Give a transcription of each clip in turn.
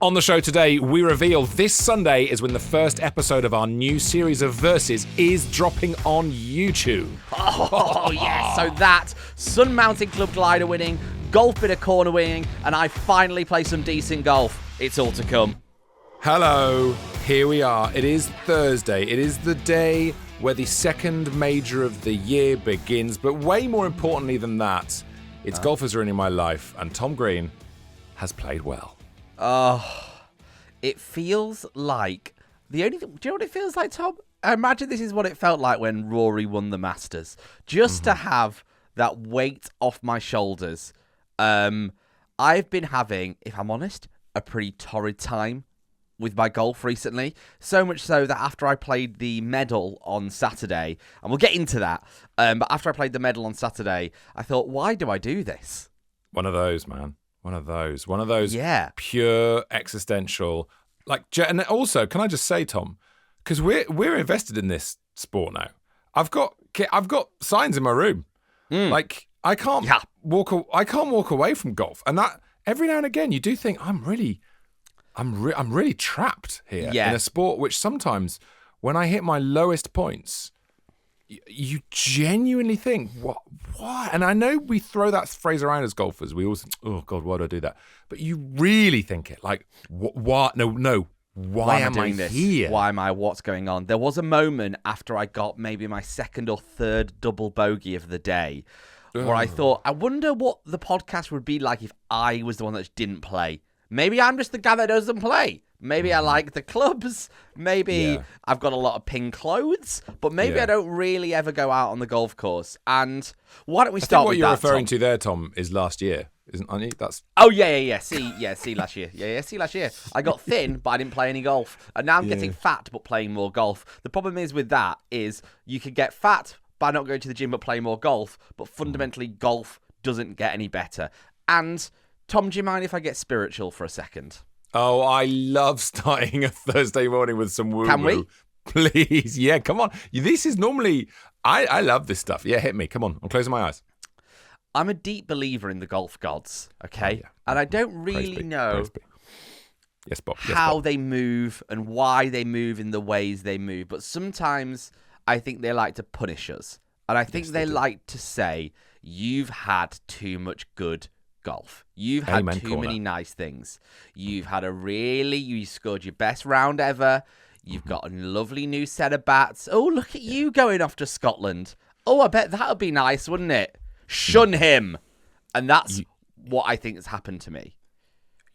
On the show today, we reveal this Sunday is when the first episode of our new series of Versus is dropping on YouTube. Oh, yes. So that, Sun Mountain Club glider winning, golf bit of corner winning, and I finally play some decent golf. It's all to come. Hello, here we are. It is Thursday. It is the day where the second major of the year begins. But way more importantly than that, it's golfers ruining my life, and Tom Green has played well. Oh, it feels like do you know what it feels like, Tom? I imagine this is what it felt like when Rory won the Masters. Just to have that weight off my shoulders. I've been having, if I'm honest, a pretty torrid time with my golf recently. So much so that after I played the medal on Saturday, and we'll get into that, but after I played the medal on Saturday, I thought, why do I do this? One of those, man. One of those pure existential, and also, can I just say, Tom, because we're invested in this sport now. I've got signs in my room, like I can't walk away from golf, and that every now and again you do think I'm really trapped here in a sport which sometimes when I hit my lowest points, you genuinely think, what? And I know we throw that phrase around as golfers. We always think, oh, God, why do I do that? But you really think it. Like, what? No. Why am I this? Here? Why am I? What's going on? There was a moment after I got maybe my second or third double bogey of the day where I thought, I wonder what the podcast would be like if I was the one that didn't play. Maybe I'm just the guy that doesn't play. Maybe I like the clubs. Maybe I've got a lot of pink clothes. But maybe I don't really ever go out on the golf course. And why don't we start with that, what you're referring Tom? to there, Tom, is last year, aren't you? That's... Oh, yeah. See last year. See last year. I got thin, but I didn't play any golf. And now I'm getting fat, but playing more golf. The problem is with that is you could get fat by not going to the gym, but playing more golf. But fundamentally, golf doesn't get any better. And, Tom, do you mind if I get spiritual for a second? Oh, I love starting a Thursday morning with some woo-woo. Can we? Please. Yeah, come on. This is normally... I love this stuff. Yeah, hit me. Come on. I'm closing my eyes. I'm a deep believer in the golf gods, okay? And I don't really know yes, Bob. how they move and why they move in the ways they move. But sometimes I think they like to punish us. And I think they like to say, you've had too much good golf. You've had too many nice things. You've had you scored your best round ever. You've got a lovely new set of bats. Oh, look at you going off to Scotland. Oh, I bet that would be nice, wouldn't it? Shun him. And that's what I think has happened to me.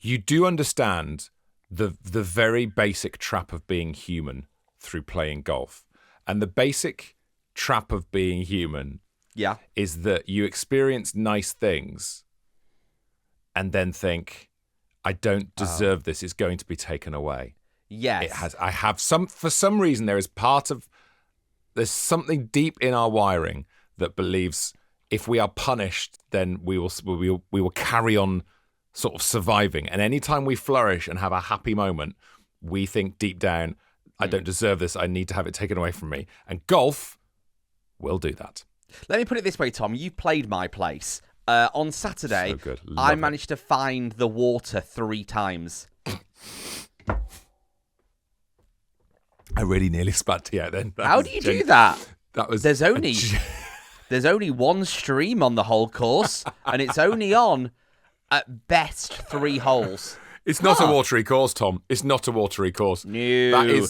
You do understand the very basic trap of being human through playing golf. And the basic trap of being human is that you experience nice things and then think, I don't deserve this. It's going to be taken away. Yes. It has. For some reason, there's something deep in our wiring that believes if we are punished, then we will carry on sort of surviving. And anytime we flourish and have a happy moment, we think deep down, I don't deserve this. I need to have it taken away from me. And golf will do that. Let me put it this way, Tom. You played my place. On Saturday, I managed to find the water 3 times. I really nearly spat tea out then. How do you do that? That was There's only one stream on the whole course, and it's only on, at best, 3 holes. It's not a watery course, Tom. It's not a watery course. No.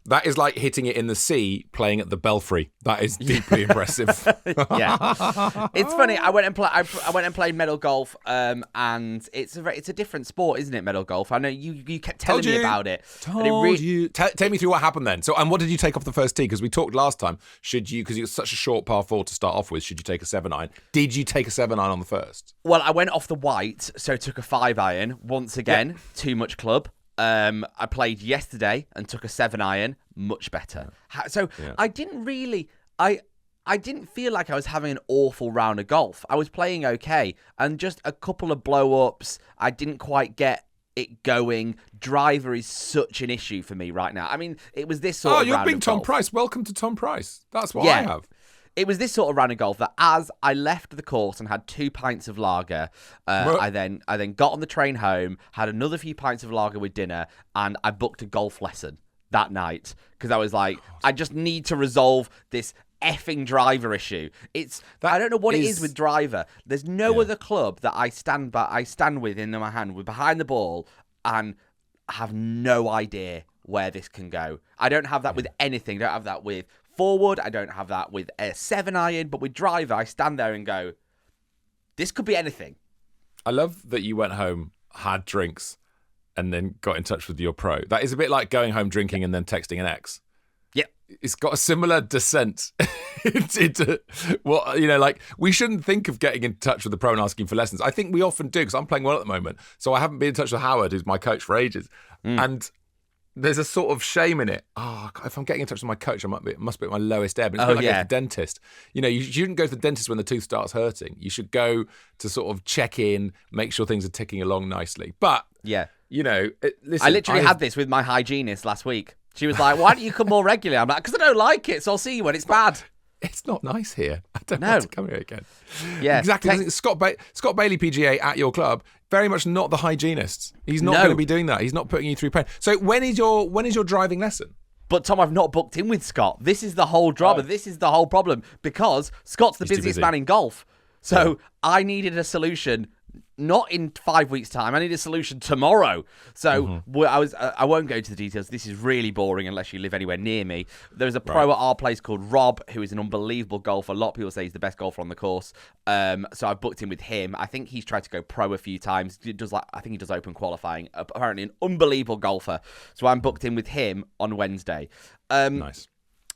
That is like hitting it in the sea, playing at the Belfry. That is deeply impressive. Yeah, it's funny. I went and played medal golf, and it's a different sport, isn't it? Medal golf. I know you kept telling me about it. Told you. Take me through what happened then. So, and what did you take off the first tee? Because we talked last time. Because it was such a short par 4 to start off with, should you take a 7-iron? Did you take a 7-iron on the first? Well, I went off the white, so took a 5-iron. Once again, too much club. I played yesterday and took a 7-iron, much better. So I didn't really, I didn't feel like I was having an awful round of golf. I was playing okay, and just a couple of blow-ups. I didn't quite get it going. Driver is such an issue for me right now. I mean, it was this sort of round you're being of Tom golf. Price. Welcome to Tom Price. That's what I have. it was this sort of round of golf that as I left the course and had 2 pints of lager, I then got on the train home, had another few pints of lager with dinner, and I booked a golf lesson that night because I was like, I just need to resolve this effing driver issue. I don't know what it is with driver. There's no other club that I stand with in my hand, with behind the ball, and have no idea where this can go. I don't have that with anything. I don't have that with forward. I don't have that with a 7-iron. But with driver, I stand there and go, this could be anything. I love that you went home, had drinks, and then got in touch with your pro. That is a bit like going home drinking and then texting an ex. Yep. It's got a similar descent into what, like, we shouldn't think of getting in touch with the pro and asking for lessons. I think we often do because I'm playing well at the moment. So I haven't been in touch with Howard, who's my coach, for ages. And there's a sort of shame in it. Oh, if I'm getting in touch with my coach, it must be at my lowest ebb. It's like going to the dentist. You shouldn't go to the dentist when the tooth starts hurting. You should go to sort of check in, make sure things are ticking along nicely. But, listen. I literally had this with my hygienist last week. She was like, why don't you come more regularly? I'm like, because I don't like it, so I'll see you when it's bad. It's not nice here. I don't want to come here again. Yeah, exactly. Scott Bailey PGA at your club, very much not the hygienist. He's not going to be doing that. He's not putting you through pain. So when is your driving lesson? But Tom, I've not booked in with Scott. This is the whole drama. This is the whole problem because Scott's the busiest man in golf. So I needed a solution. Not in 5 weeks' time. I need a solution tomorrow. So I won't go into the details. This is really boring unless you live anywhere near me. There's a pro at our place called Rob, who is an unbelievable golfer. A lot of people say he's the best golfer on the course. So I booked in with him. I think he's tried to go pro a few times. I think he does open qualifying. Apparently an unbelievable golfer. So I'm booked in with him on Wednesday. Nice.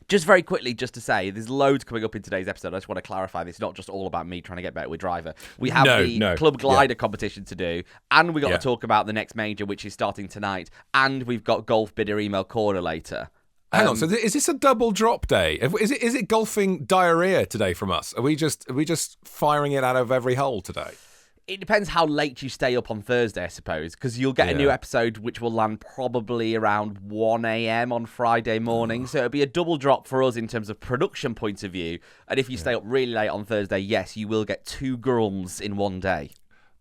Just very quickly, just to say, there's loads coming up in today's episode. I just want to clarify this. It's not just all about me trying to get better with driver. We have the Club Glider competition to do, and we got to talk about the next major, which is starting tonight, and we've got Golf Bidder Email Corner later. Hang on, so is this a double drop day? Is it golfing diarrhea today from us? Are we just firing it out of every hole today? It depends how late you stay up on Thursday, I suppose, because you'll get a new episode which will land probably around 1 a.m. on Friday morning. So it'll be a double drop for us in terms of production point of view. And if you stay up really late on Thursday, yes, you will get 2 Gurums in one day.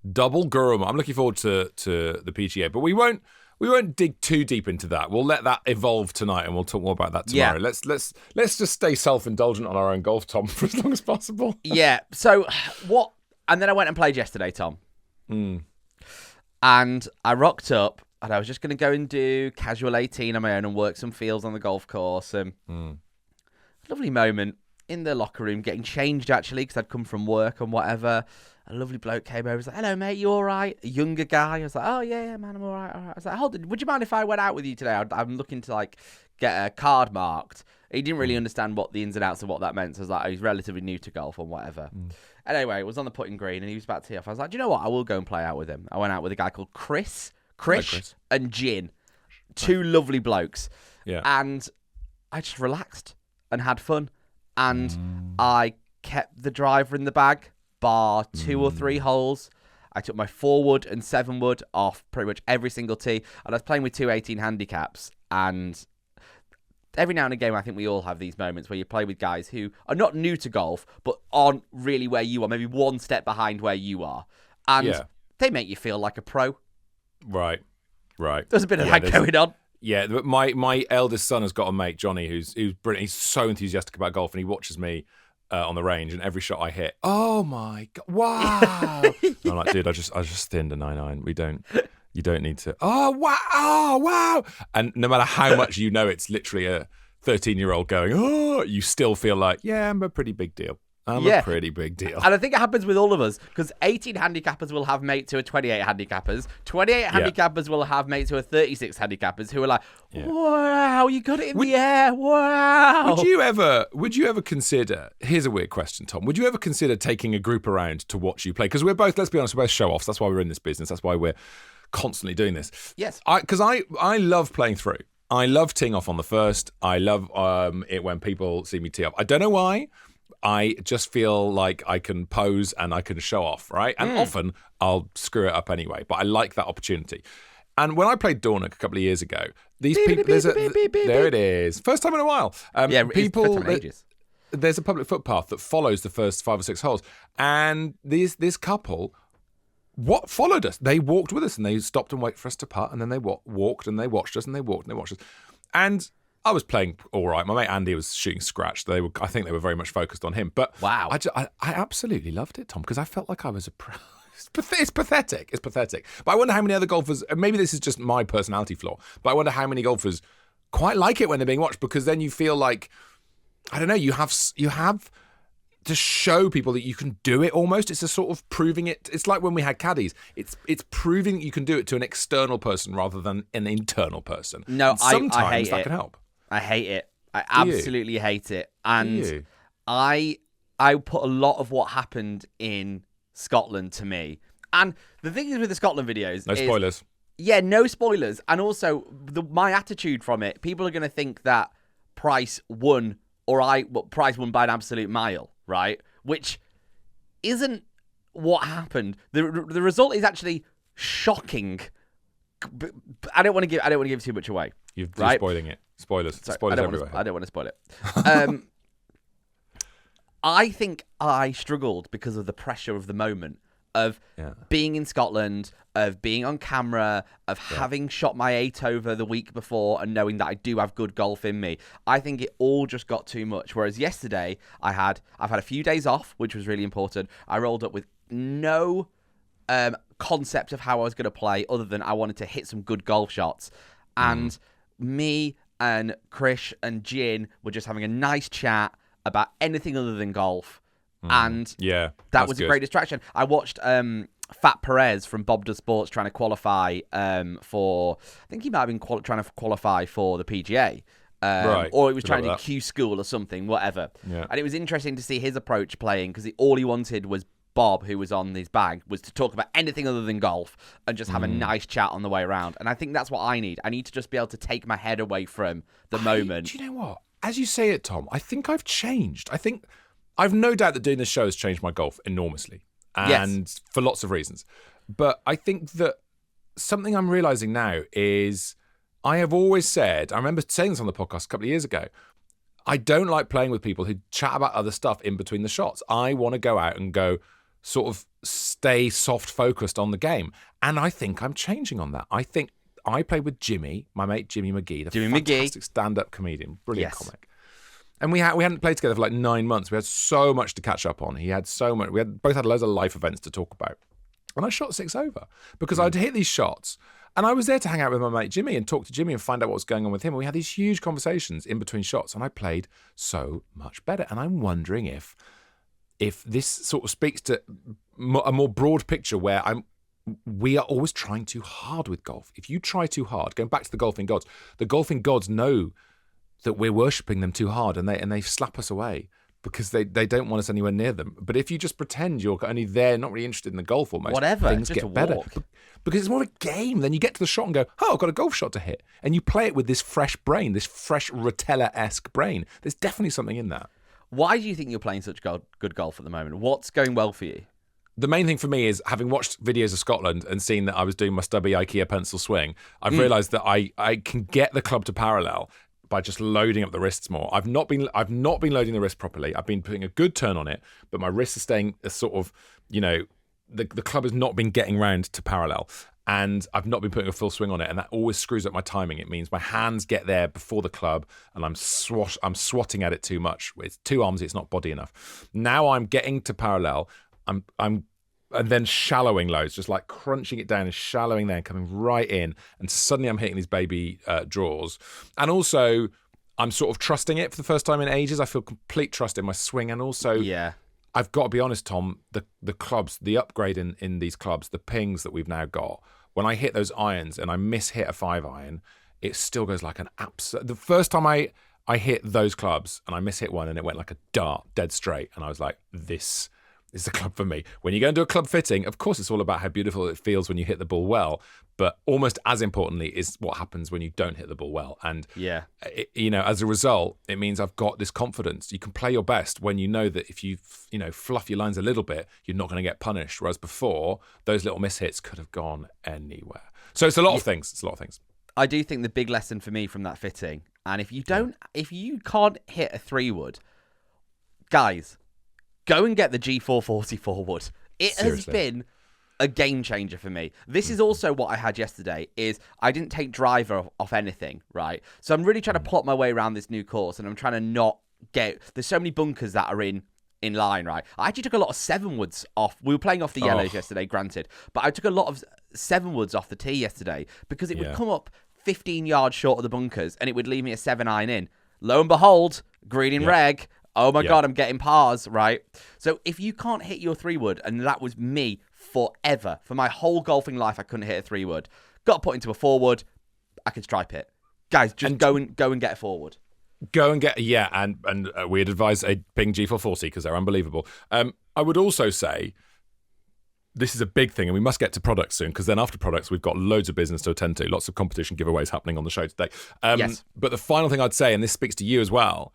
Double Gurum. I'm looking forward to the PGA, but we won't dig too deep into that. We'll let that evolve tonight, and we'll talk more about that tomorrow. Yeah. Let's just stay self-indulgent on our own golf, Tom, for as long as possible. Yeah. So what? And then I went and played yesterday, Tom. And I rocked up, and I was just going to go and do casual 18 on my own and work some fields on the golf course. Lovely moment in the locker room, getting changed, actually, because I'd come from work and whatever. A lovely bloke came over. He was like, hello, mate, you all right? A younger guy. I was like, oh, yeah, man, I'm all right. I was like, hold on, would you mind if I went out with you today? I'm looking to, get a card marked. He didn't really understand what the ins and outs of what that meant. So I was like, oh, he's relatively new to golf and whatever. Anyway, it was on the putting green, and he was about to tee off. I was like, do you know what? I will go and play out with him. I went out with a guy called Chris, and Jin. 2 lovely blokes. Yeah. And I just relaxed and had fun. And I kept the driver in the bag, bar 2 or 3 holes. I took my 4-wood and 7-wood off pretty much every single tee. And I was playing with 2 18 handicaps. And every now and again, I think we all have these moments where you play with guys who are not new to golf, but aren't really where you are, maybe one step behind where you are. And they make you feel like a pro. Right. There's a bit of that going on. Yeah, my eldest son has got a mate, Johnny, who's brilliant. He's so enthusiastic about golf, and he watches me on the range, and every shot I hit, oh my God, wow. I'm like, dude, I just thinned a 9-iron. You don't need to. Oh wow! And no matter how much it's literally a 13-year-old going, oh, you still feel like, yeah, I'm a pretty big deal. A pretty big deal. And I think it happens with all of us, because 18 handicappers will have mates who are 28 handicappers. 28 handicappers will have mates who are 36 handicappers who are like, wow, you got it in the air, wow. Would you ever consider, here's a weird question, Tom, would you ever consider taking a group around to watch you play? Because we're both, let's be honest, we're both show-offs. That's why we're in this business. That's why we're constantly doing this. Yes. Because I love playing through. I love teeing off on the first. I love it when people see me tee up. I don't know why. I just feel like I can pose and I can show off, right? And often I'll screw it up anyway, but I like that opportunity. And when I played Dornoch a couple of years ago, these people, there it is, first time in a while. People, first time in ages. there's a public footpath that follows the first 5 or 6 holes, and this couple followed us. They walked with us, and they stopped and waited for us to putt, and then they walked and they watched us, and they walked and they watched us. And I was playing all right. My mate Andy was shooting scratch. I think they were very much focused on him. But wow, I absolutely loved it, Tom, because I felt like I was a pro. It's pathetic. It's pathetic. But I wonder how many other golfers, and maybe this is just my personality flaw, but I wonder how many golfers quite like it when they're being watched, because then you feel like, I don't know, you have to show people that you can do it almost. It's a sort of proving it. It's like when we had caddies. It's proving that you can do it to an external person rather than an internal person. No, and sometimes I hate that it. can help. I hate it. I absolutely hate it. And I put a lot of what happened in Scotland to me. And the thing is with the Scotland videos, no spoilers. Yeah, no spoilers. And also my attitude from it, people are going to think that Price won, Price won by an absolute mile, right? Which isn't what happened. The result is actually shocking. I don't want to give too much away. You're right? spoiling it. Spoilers. Sorry, Spoilers everywhere. I don't want to spoil it. I think I struggled because of the pressure of the moment of being in Scotland, of being on camera, of having shot my 8 over the week before and knowing that I do have good golf in me. I think it all just got too much. Whereas yesterday, I've had a few days off, which was really important. I rolled up with no concept of how I was going to play other than I wanted to hit some good golf shots. And me and Krish and Jin were just having a nice chat about anything other than golf. And that was a great distraction. I watched Fat Perez from Bob Does Sports trying to qualify for, I think he might have been trying to qualify for the PGA. Right. Or he was trying to do Q School or something, whatever. Yeah. And it was interesting to see his approach playing, because all he wanted was Bob, who was on his bag, was to talk about anything other than golf and just have a nice chat on the way around. And I think that's what I need. I need to just be able to take my head away from the moment. Do you know what? As you say it, Tom, I think I've changed. I've no doubt that doing this show has changed my golf enormously, and for lots of reasons. But I think that something I'm realizing now is I have always said, I remember saying this on the podcast a couple of years ago, I don't like playing with people who chat about other stuff in between the shots. I want to go out and go sort of stay soft focused on the game. And I think I'm changing on that. I think I played with Jimmy, my mate Jimmy McGee, the fantastic stand-up comedian, brilliant comic. And we hadn't played together for like 9 months. We had so much to catch up on. He had so much. We both had loads of life events to talk about. And I shot 6 over because I'd hit these shots. And I was there to hang out with my mate Jimmy and talk to Jimmy and find out what was going on with him. And we had these huge conversations in between shots. And I played so much better. And I'm wondering if this sort of speaks to a more broad picture where we are always trying too hard with golf. If you try too hard, going back to the golfing gods know that we're worshipping them too hard, and they slap us away because they don't want us anywhere near them. But if you just pretend you're only there, not really interested in the golf almost, things just get better. Because it's more of a game. Then you get to the shot and go, oh, I've got a golf shot to hit. And you play it with this fresh brain, this fresh Rotella-esque brain. There's definitely something in that. Why do you think you're playing such good golf at the moment? What's going well for you? The main thing for me is, having watched videos of Scotland and seen that I was doing my stubby IKEA pencil swing, I've realised that I can get the club to parallel by just loading up the wrists more. I've not been loading the wrist properly. I've been putting a good turn on it, but my wrist is staying a sort of, the club has not been getting round to parallel, and I've not been putting a full swing on it, and that always screws up my timing. It means my hands get there before the club, and I'm swatting at it too much. It's 2 arms, it's not body enough. Now I'm getting to parallel. And then shallowing loads, just like crunching it down and shallowing there and coming right in. And suddenly I'm hitting these baby draws. And also, I'm sort of trusting it for the first time in ages. I feel complete trust in my swing. And also, I've got to be honest, Tom, the clubs, the upgrade in these clubs, the pings that we've now got, when I hit those irons and I miss-hit a 5-iron, it still goes like an absolute... The first time I hit those clubs and I miss-hit one and it went like a dart, dead straight. And I was like, this is the club for me. When you go and do a club fitting, of course, it's all about how beautiful it feels when you hit the ball well. But almost as importantly is what happens when you don't hit the ball well. And, as a result, it means I've got this confidence. You can play your best when you know that if you, fluff your lines a little bit, you're not going to get punished. Whereas before, those little mishits could have gone anywhere. So it's a lot of things. It's a lot of things. I do think the big lesson for me from that fitting, and if you can't hit a 3-wood, guys, go and get the G440 forward. It has Seriously. been a game changer for me. This is also what I had yesterday, is I didn't take driver off anything, right? So I'm really trying to plot my way around this new course, and I'm trying to not get... There's so many bunkers that are in line, right? I actually took a lot of 7-woods off. We were playing off the yellows yesterday, granted, but I took a lot of 7-woods off the tee yesterday because it would come up 15 yards short of the bunkers, and it would leave me a 7-iron in. Lo and behold, green in reg. Oh my God, I'm getting pars, right? So if you can't hit your 3-wood, and that was me forever, for my whole golfing life, I couldn't hit a 3-wood. Got put into a 4-wood, I could stripe it. Guys, just go and get a 4-wood. Go and get, and we'd advise a Ping G440 because they're unbelievable. I would also say this is a big thing, and we must get to products soon, because then after products, we've got loads of business to attend to, lots of competition giveaways happening on the show today. Yes. But the final thing I'd say, and this speaks to you as well,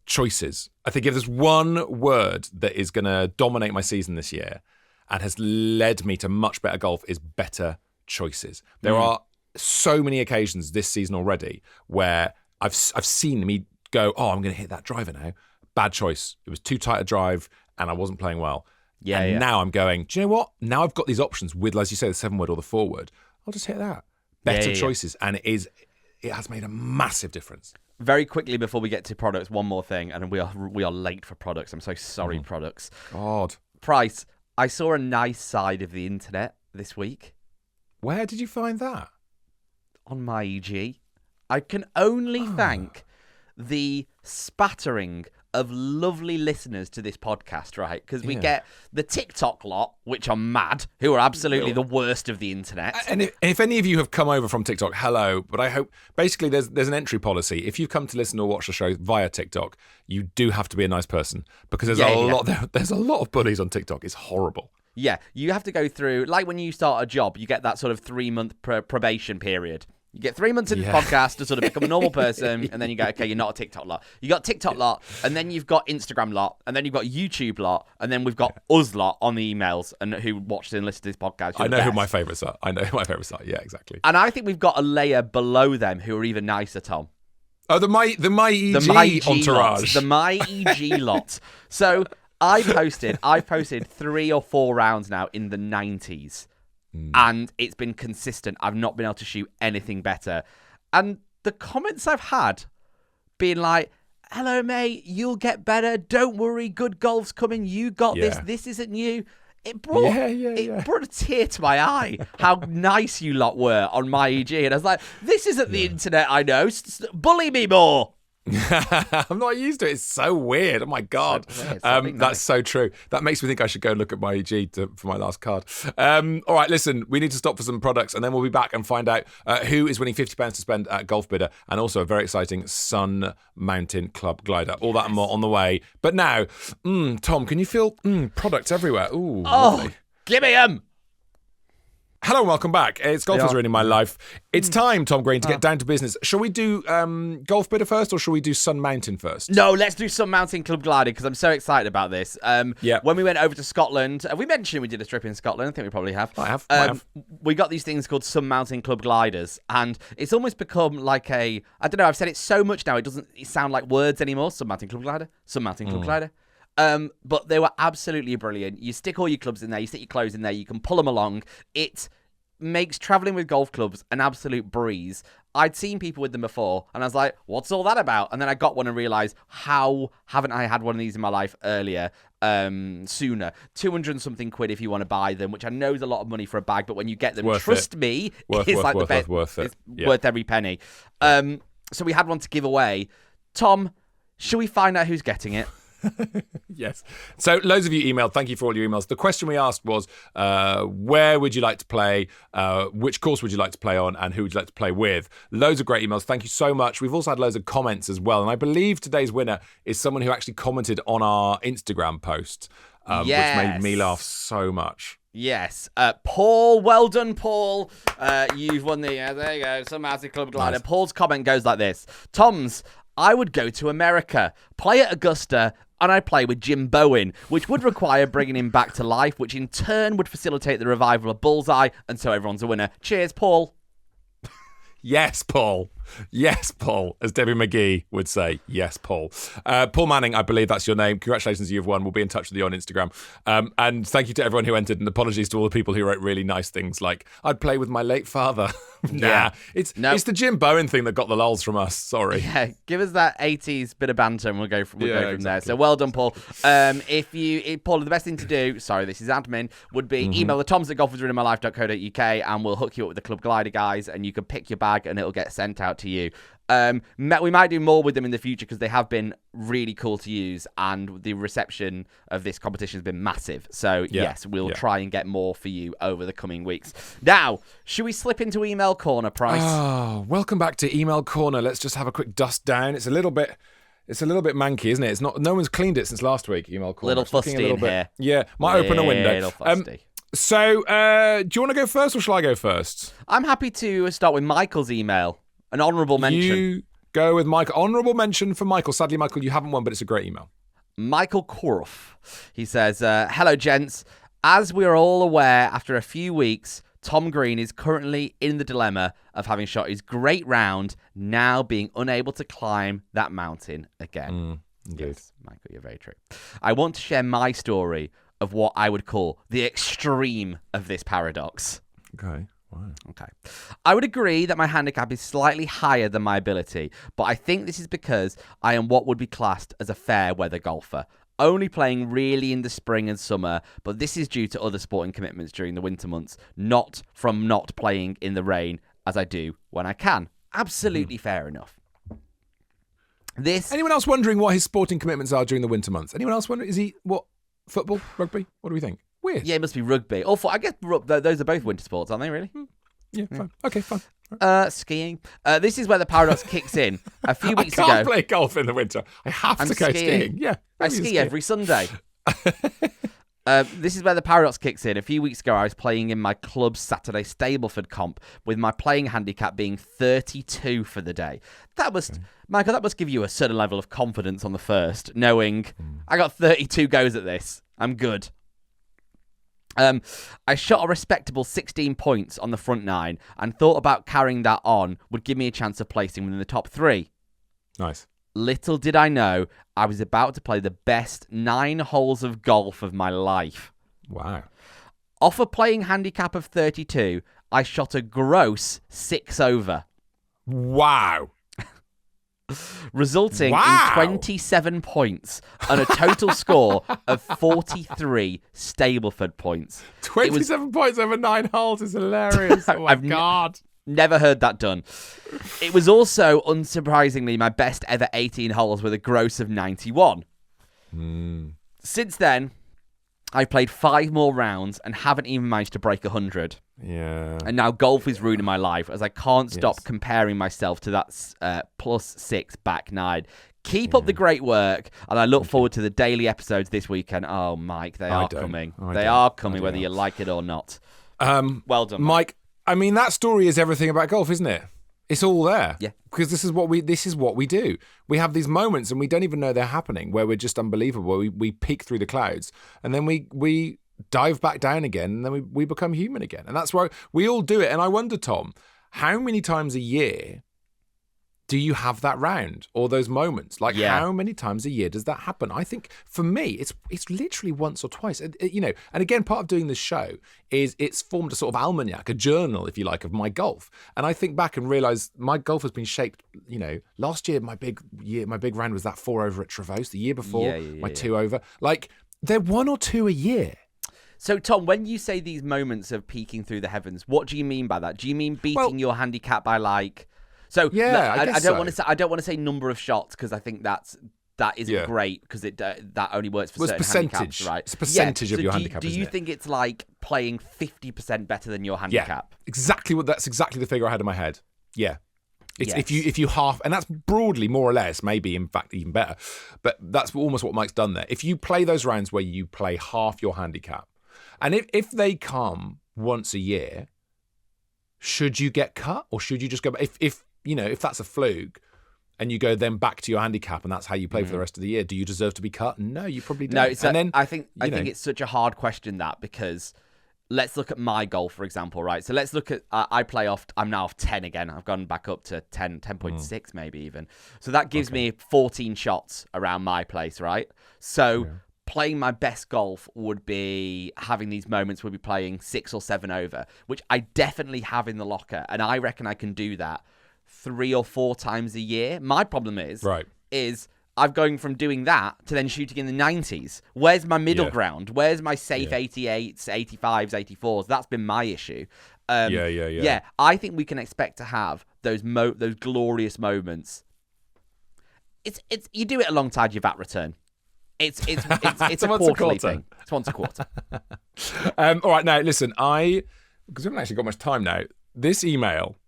choices. I think if there's one word that is going to dominate my season this year and has led me to much better golf, is better choices. There are so many occasions this season already where I've seen me go, I'm going to hit that driver now. Bad choice. It was too tight a drive, and I wasn't playing well. Now I'm going, do you know what? Now I've got these options with, as you say, the 7-wood or the 4-wood. I'll just hit that. Better choices. And it has made a massive difference. Very quickly before we get to products, one more thing, and we are late for products. I'm so sorry, products. God. Price, I saw a nice side of the internet this week. Where did you find that? On my EG. I can only thank the spattering of lovely listeners to this podcast, right? Because we get the TikTok lot, which are mad, who are absolutely the worst of the internet. And if any of you have come over from TikTok, hello. But I hope, basically, there's an entry policy. If you've come to listen or watch the show via TikTok, you do have to be a nice person, because there's a lot of bullies on TikTok. It's horrible. Yeah, you have to go through, like when you start a job, you get that sort of 3-month probation period. You get 3 months into the podcast to sort of become a normal person, and then you go, okay, you're not a TikTok lot. You got TikTok lot, and then you've got Instagram lot, and then you've got YouTube lot, and then we've got us lot on the emails and who watched and listened to this podcast. I know who my favourites are. Yeah, exactly. And I think we've got a layer below them who are even nicer, Tom. Oh, the My EG entourage. The My EG lot. So I've posted 3 or 4 rounds now in the 90s. And it's been consistent. I've not been able to shoot anything better. And the comments I've had being like, hello, mate, you'll get better. Don't worry, good golf's coming. You got this. This isn't you. It brought a tear to my eye how nice you lot were on my EG. And I was like, this isn't the internet I know. Bully me more. I'm not used to it. It's so weird. Oh my God. That's so true. That makes me think I should go and look at my EG for my last card. All right, listen, we need to stop for some products, and then we'll be back and find out who is winning £50 to spend at Golf Bidder, and also a very exciting Sun Mountain Club glider. All that and more on the way. But now, Tom, can you feel products everywhere? Ooh, lovely. Give me 'em. Hello and welcome back. It's Golf is Ruining My Life. It's time, Tom Green, to get down to business. Shall we do Golf Bidder first, or shall we do Sun Mountain first? No, let's do Sun Mountain Club Glider, because I'm so excited about this. When we went over to Scotland, have we mentioned we did a trip in Scotland? I think we probably have. I have. We got these things called Sun Mountain Club Gliders, and it's almost become like I don't know, I've said it so much now, it doesn't sound like words anymore. Sun Mountain Club Glider, Sun Mountain Club Glider. But they were absolutely brilliant. You stick all your clubs in there, you stick your clothes in there, you can pull them along. It makes traveling with golf clubs an absolute breeze. I'd seen people with them before, and I was like, what's all that about? And then I got one and realised, how haven't I had one of these in my life earlier, sooner? 200 and something quid if you want to buy them, which I know is a lot of money for a bag, but when you get them, trust me, it's like the best. It's worth every penny. So we had one to give away. Tom, shall we find out who's getting it? Yes. So loads of you emailed. Thank you for all your emails. The question we asked was, where would you like to play? Which course would you like to play on? And who would you like to play with? Loads of great emails. Thank you so much. We've also had loads of comments as well. And I believe today's winner is someone who actually commented on our Instagram post, which made me laugh so much. Yes. Paul, well done, Paul. You've won the, there you go, Sun Mountain Club Glider. Nice. Paul's comment goes like this. Tom's, I would go to America, play at Augusta, and I'd play with Jim Bowen, which would require bringing him back to life, which in turn would facilitate the revival of Bullseye, and so everyone's a winner. Cheers, Paul. Yes, Paul. Yes, Paul, as Debbie McGee would say. Yes, Paul. Paul Manning, I believe that's your name. Congratulations, you've won. We'll be in touch with you on Instagram. And thank you to everyone who entered, and apologies to all the people who wrote really nice things like, I'd play with my late father. Yeah. It's the Jim Bowen thing that got the lols from us. Sorry. Yeah, give us that 80s bit of banter and we'll go from there. Exactly. So well done, Paul. Paul, the best thing to do, sorry, this is admin, would be email the toms@golfersruiningmylife.co.uk and we'll hook you up with the Club Glider guys and you can pick your bag and it'll get sent out to you. We might do more with them in the future because they have been really cool to use and the reception of this competition has been massive. So, yes, we'll try and get more for you over the coming weeks. Now, should we slip into email corner, Price? Oh, welcome back to Email Corner. Let's just have a quick dust down. It's a little bit manky, isn't it? It's not. No one's cleaned it since last week. Email Corner. Little fusty in here. Yeah, might open a window. Little fusty. So, do you want to go first or shall I go first? I'm happy to start with Michael's email. An honourable mention. You go with Michael. Honourable mention for Michael. Sadly, Michael, you haven't won, but it's a great email. Michael Korf. He says, hello, gents. As we are all aware, after a few weeks, Tom Green is currently in the dilemma of having shot his great round, now being unable to climb that mountain again. Yes, Michael, you're very true. I want to share my story of what I would call the extreme of this paradox. Okay. Wow. Okay. I would agree that my handicap is slightly higher than my ability, but I think this is because I am what would be classed as a fair weather golfer, only playing really in the spring and summer, but this is due to other sporting commitments during the winter months, not from not playing in the rain as I do when I can. Absolutely fair enough. Anyone else wondering what his sporting commitments are during the winter months? Anyone else wondering? Is he football, rugby? What do we think? Weird. Yeah, it must be rugby. I guess those are both winter sports, aren't they, really? Yeah, fine. Okay, fine. Skiing. This is where the paradox kicks in. A few weeks ago... I can't play golf in the winter. I have to go skiing. Yeah. I ski every Sunday. This is where the paradox kicks in. A few weeks ago, I was playing in my club's Saturday Stableford comp, with my playing handicap being 32 for the day. Michael, that must give you a certain level of confidence on the first, knowing I got 32 goes at this. I'm good. I shot a respectable 16 points on the front nine and thought about carrying that on would give me a chance of placing within the top 3. Nice. Little did I know I was about to play the best 9 holes of golf of my life. Wow. Off a playing handicap of 32, I shot a gross 6 over. Wow. Resulting in 27 points and a total score of 43 Stableford points. 27 points over 9 holes is hilarious. Oh my God. Never heard that done. It was also, unsurprisingly, my best ever 18 holes with a gross of 91. Since then, I've played 5 more rounds and haven't even managed to break 100. Yeah. And now golf is ruining my life as I can't stop comparing myself to that +6 back 9. Keep up the great work, and I look forward to the daily episodes this weekend. Oh, Mike, they are coming. They are coming, whether you like it or not. Well done, Mike. I mean, that story is everything about golf, isn't it? It's all there. Yeah. Because this is what we do. We have these moments, and we don't even know they're happening, where we're just unbelievable. We peek through the clouds, and then we dive back down again, and then we become human again. And that's why we all do it. And I wonder, Tom, how many times a year do you have that round or those moments? Like, how many times a year does that happen? I think for me, it's literally once or twice. And again, part of doing this show is it's formed a sort of almanac, a journal, if you like, of my golf. And I think back and realise my golf has been shaped. Last year my big round was that 4 over at Trevose. The year before, my 2 over. Like, they're 1 or 2 a year. So, Tom, when you say these moments of peeking through the heavens, what do you mean by that? Do you mean beating your handicap by like? So yeah, I don't want to say number of shots because I think that isn't great because that only works for certain handicaps, right? It's a percentage of your handicap. Do you think it's like playing 50% better than your handicap? Yeah, that's exactly the figure I had in my head. Yeah. If you half, and that's broadly more or less, maybe in fact even better, but that's almost what Mike's done there. If you play those rounds where you play half your handicap, and if they come once a year, should you get cut or should you just go? If that's a fluke and you go then back to your handicap and that's how you play for the rest of the year, do you deserve to be cut? No, you probably don't. No, I think it's such a hard question because let's look at my golf, for example, right? So let's look at, I'm now off 10 again. I've gone back up to 10.6 maybe even. So that gives me 14 shots around my place, right? So playing my best golf would be having these moments where we're playing 6 or 7 over, which I definitely have in the locker. And I reckon I can do that 3 or 4 times a year. My problem is I'm going from doing that to then shooting in the 90s. Where's my middle ground? Where's my safe 88s, 85s, 84s? That's been my issue. Yeah, I think we can expect to have those glorious moments. It's you do it alongside your VAT return. It's a quarterly thing. It's once a quarter. All right, now listen, because we haven't actually got much time now. This email,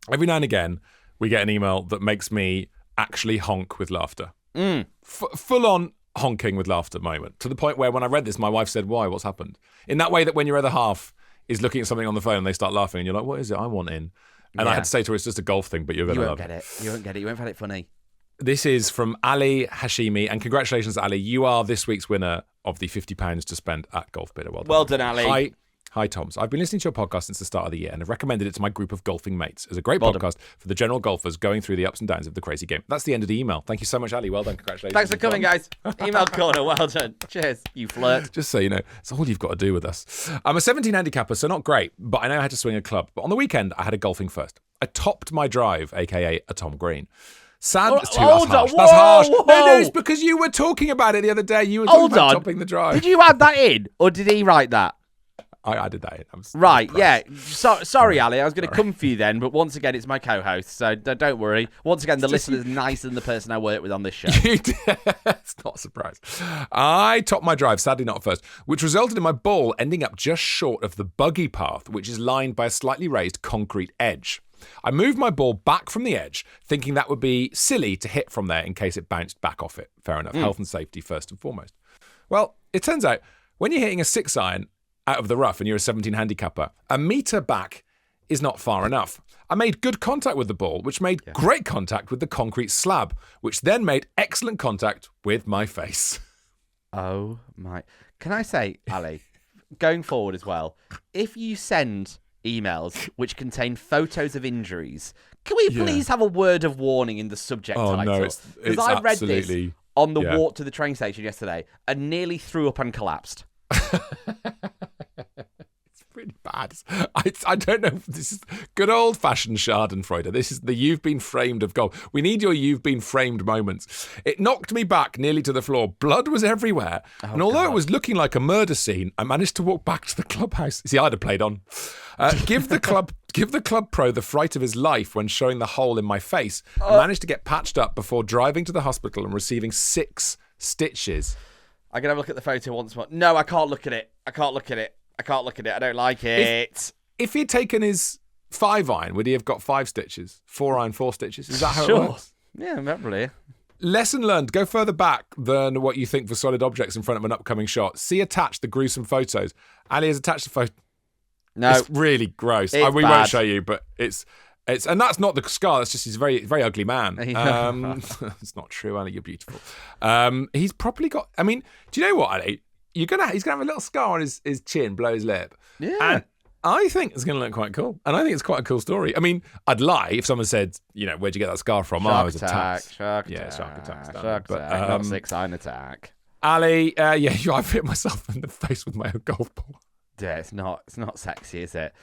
every now and again, we get an email that makes me actually honk with laughter. Full on honking with laughter moment, to the point where when I read this, my wife said, "Why? What's happened?" In that way that when your other half is looking at something on the phone and they start laughing and you're like, "What is it? I want in." And I had to say to her, "It's just a golf thing, but you're going to love it." You won't get it. You won't find it funny. This is from Ali Hashimi, and congratulations, Ali. You are this week's winner of the £50 to spend at Golf Bidder. Well done, Ali. Hi, Toms. I've been listening to your podcast since the start of the year and have recommended it to my group of golfing mates as a great podcast for the general golfers going through the ups and downs of the crazy game. That's the end of the email. Thank you so much, Ali. Well done. Congratulations. Thanks for coming, guys. Email corner. Well done. Cheers, you flirt. Just so you know, it's all you've got to do with us. I'm a 17 handicapper, so not great, but I know how to swing a club. But on the weekend, I had a golfing first. I topped my drive, a.k.a. a Tom Green. Sad. That's harsh. That's harsh. Whoa. No, it's because you were talking about it the other day. You were talking about topping the drive. Did you add that in, or did he write that? I did that in. Right, yeah. Sorry, Ali. I was going to come for you then, but once again, it's my co-host, so don't worry. Once again, the listener's nicer than the person I work with on this show. It's not a surprise. I topped my drive, sadly not first, which resulted in my ball ending up just short of the buggy path, which is lined by a slightly raised concrete edge. I moved my ball back from the edge, thinking that would be silly to hit from there in case it bounced back off it. Fair enough. Health and safety first and foremost. Well, it turns out when you're hitting a 6-iron out of the rough and you're a 17 handicapper, a metre back is not far enough. I made good contact with the ball, which made great contact with the concrete slab, which then made excellent contact with my face. Oh my. Can I say, Ali, going forward as well, if you send emails which contain photos of injuries, can we please have a word of warning in the subject title? No, it's I read absolutely... this on the walk to the train station yesterday and nearly threw up and collapsed. It's pretty bad. I don't know. This is good old-fashioned Schadenfreude. This is the you've been framed of golf. We need your you've been framed moments. It knocked me back nearly to the floor. Blood was everywhere. And although it was looking like a murder scene, I managed to walk back to the clubhouse. See, I'd have played on. Give the club pro the fright of his life when showing the hole in my face. I managed to get patched up before driving to the hospital and receiving 6 stitches. I'm going to have a look at the photo once more. No, I can't look at it. I don't like it. If he'd taken his 5-iron, would he have got 5 stitches? 4-iron, 4 stitches? Is that how it works? Yeah, probably. Lesson learned. Go further back than what you think for solid objects in front of an upcoming shot. See attached the gruesome photos. Ali has attached the photo. No. It's really gross. We won't show you, but it's and that's not the scar. That's just he's a very, very ugly man. It's not true, Ali. You're beautiful. He's probably got. I mean, do you know what, Ali? He's gonna have a little scar on his chin, below his lip. Yeah. And I think it's gonna look quite cool. And I think it's quite a cool story. I mean, I'd lie if someone said, where'd you get that scar from? I was attacked. Shark attack. Shark attack. Not 6-iron attack. Ali, I've hit myself in the face with my own golf ball. Yeah, it's not sexy, is it?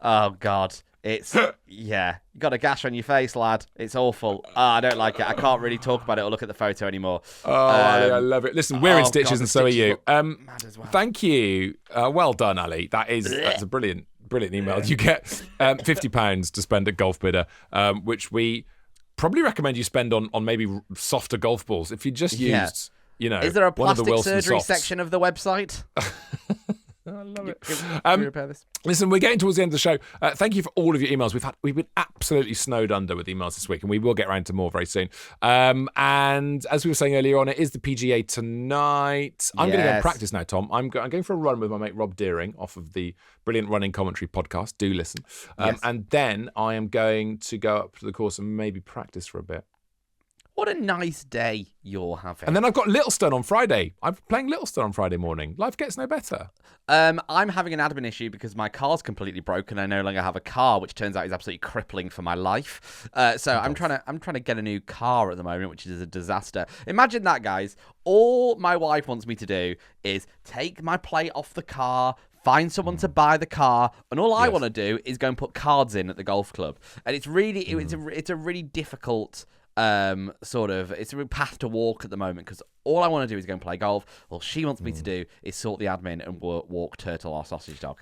Oh God. It's, you got a gash on your face, lad. It's awful. I don't like it. I can't really talk about it or look at the photo anymore. Ali, I love it. Listen, we're in stitches, God, and so are you. Mad as well. Thank you. Well done, Ali. That's a brilliant email. You get £50 to spend at Golf Bidder, which we probably recommend you spend on maybe softer golf balls. If you just used, is there a one of the plastic Wilson surgery softs. section of the website? I love it. Can we repair this? Listen, we're getting towards the end of the show. Thank you for all of your emails. We've been absolutely snowed under with emails this week, and we will get around to more very soon. And as we were saying earlier on, it is the PGA tonight. I'm going to go and practice now, Tom. I'm going for a run with my mate Rob Deering off of the Brilliant Running Commentary podcast. Do listen. And then I am going to go up to the course and maybe practice for a bit. What a nice day you're having. And then I've got Littlestone on Friday. I'm playing Littlestone on Friday morning. Life gets no better. I'm having an admin issue because my car's completely broken. I no longer have a car, which turns out is absolutely crippling for my life. So I'm trying to get a new car at the moment, which is a disaster. Imagine that, guys. All my wife wants me to do is take my plate off the car, find someone to buy the car, and all I want to do is go and put cards in at the golf club. And it's really it's a really difficult it's a real path to walk at the moment because all I want to do is go and play golf. All she wants me to do is sort the admin and walk Turtle, our sausage dog.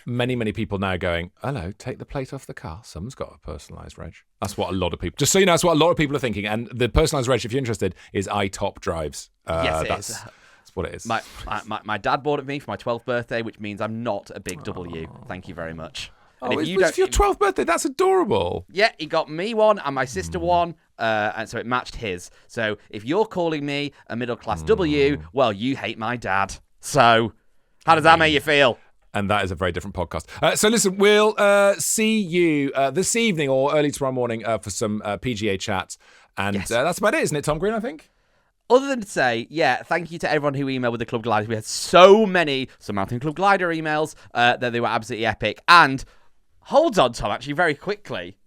Many people now going, hello, take the plate off the car. Someone's got a personalised reg. That's what a lot of people, just so you know, that's what a lot of people are thinking. And the personalised reg, if you're interested, is iTop Drives. Yes, it is. That's what it is. My dad bought it for me for my 12th birthday, which means I'm not a big W. Thank you very much. And if your 12th birthday, that's adorable. Yeah, he got me one and my sister one, and so it matched his. So if you're calling me a middle-class W, well, you hate my dad. So how does that make you feel? And that is a very different podcast. So listen, we'll see you this evening or early tomorrow morning for some PGA chats. And that's about it, isn't it, Tom Green, I think? Other than to say, thank you to everyone who emailed with the Club Gliders. We had so many Mountain Club Glider emails that they were absolutely epic. And hold on, Tom, actually, very quickly.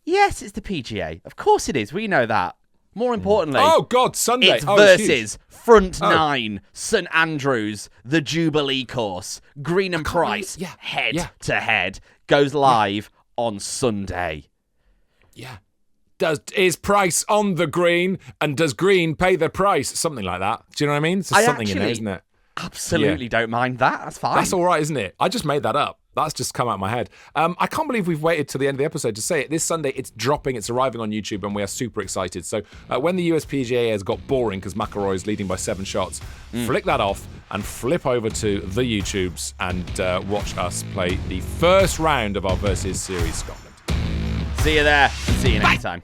Yes, it's the PGA. Of course it is. We know that. More importantly... Oh, God, Sunday. It's versus Front 9, St Andrews, the Jubilee course. Green and Price, head to head, goes live on Sunday. Yeah. Is Price on the green, and does Green pay the price? Something like that. Do you know what I mean? There's something in there, isn't it? Absolutely don't mind that. That's fine. That's all right, isn't it? I just made that up. That's just come out of my head. I can't believe we've waited till the end of the episode to say it. This Sunday, it's dropping. It's arriving on YouTube, and we are super excited. So when the USPGA has got boring because McIlroy's leading by 7 shots, flick that off and flip over to the YouTubes and watch us play the first round of our Versus Series Scotland. See you there. See you next time.